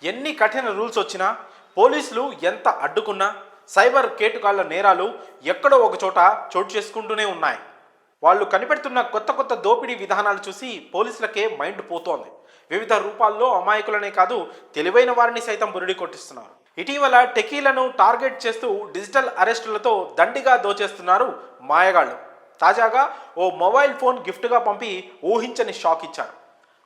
ఎన్ని కఠిన రూల్స్ వచ్చినా, పోలీసులు ఎంత అడ్డుకున్నా సైబర్ కేటుగాళ్ల నేరాలు ఎక్కడో ఒక చోట చోటు చేసుకుంటూనే ఉన్నాయి. వాళ్ళు కనిపెడుతున్న కొత్త కొత్త దోపిడీ విధానాలు చూసి పోలీసులకే మైండ్ పోతోంది. వివిధ రూపాల్లో అమాయకులనే కాదు, తెలివైన వారిని సైతం బురిడి కొట్టిస్తున్నారు. ఇటీవల టెకీలను టార్గెట్ చేస్తూ డిజిటల్ అరెస్టులతో దండిగా దోచేస్తున్నారు మాయగాళ్లు. తాజాగా ఓ మొబైల్ ఫోన్ గిఫ్ట్గా పంపి ఊహించని షాక్ ఇచ్చారు.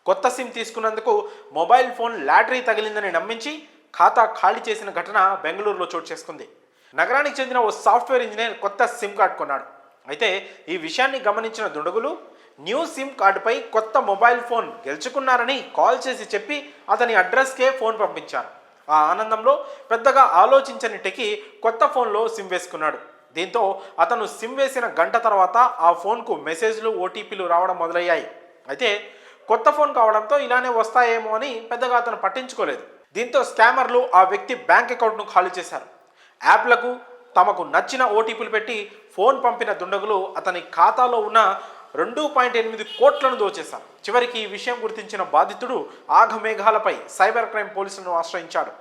కొత్త సిమ్ తీసుకున్నందుకు మొబైల్ ఫోన్ లాటరీ తగిలిందని నమ్మించి ఖాతా ఖాళీ చేసిన ఘటన బెంగళూరులో చోటు చేసుకుంది. నగరానికి చెందిన ఓ సాఫ్ట్వేర్ ఇంజనీర్ కొత్త సిమ్ కార్డు కొన్నాడు. అయితే ఈ విషయాన్ని గమనించిన దుండగులు న్యూ సిమ్ కార్డుపై కొత్త మొబైల్ ఫోన్ గెలుచుకున్నారని కాల్ చేసి చెప్పి అతని అడ్రస్కే ఫోన్ పంపించారు. ఆ ఆనందంలో పెద్దగా ఆలోచించని టెకి కొత్త ఫోన్లో సిమ్ వేసుకున్నాడు. దీంతో అతను సిమ్ వేసిన గంట తర్వాత ఆ ఫోన్కు మెసేజ్లు, ఓటీపీలు రావడం మొదలయ్యాయి. అయితే కొత్త ఫోన్ కావడంతో ఇలానే వస్తాయేమో అని పెద్దగా అతను పట్టించుకోలేదు. దీంతో స్కామర్లు ఆ వ్యక్తి బ్యాంక్ అకౌంట్ను ఖాళీ చేశారు. యాప్లకు తమకు నచ్చిన ఓటీపీలు పెట్టి ఫోన్ పంపిన దుండగులు అతని ఖాతాలో ఉన్న 2.8 కోట్లను దోచేశారు. చివరికి ఈ విషయం గుర్తించిన బాధితుడు ఆఘమేఘాలపై సైబర్ క్రైమ్ పోలీసులను ఆశ్రయించాడు.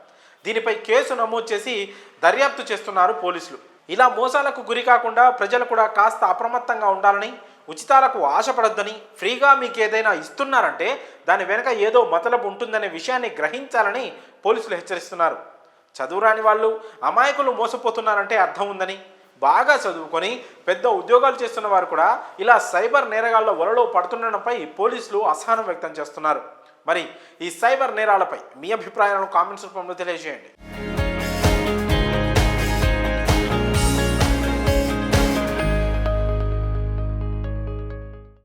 దీనిపై కేసు నమోదు చేసి దర్యాప్తు చేస్తున్నారు పోలీసులు. ఇలా మోసాలకు గురి కాకుండా ప్రజలు కూడా కాస్త అప్రమత్తంగా ఉండాలని, ఉచితాలకు ఆశపడొద్దని, ఫ్రీగా మీకు ఏదైనా ఇస్తున్నారంటే దాని వెనక ఏదో మతలబు ఉంటుందనే విషయాన్ని గ్రహించాలని పోలీసులు హెచ్చరిస్తున్నారు. చదువురాని వాళ్ళు, అమాయకులు మోసపోతున్నారంటే అర్థం ఉందని, బాగా చదువుకొని పెద్ద ఉద్యోగాలు చేస్తున్న వారు కూడా ఇలా సైబర్ నేరగాళ్ల వలలో పడుతుండడంపై పోలీసులు అసహనం వ్యక్తం చేస్తున్నారు. మరి ఈ సైబర్ నేరాలపై మీ అభిప్రాయాలను కామెంట్స్ రూపంలో తెలియజేయండి.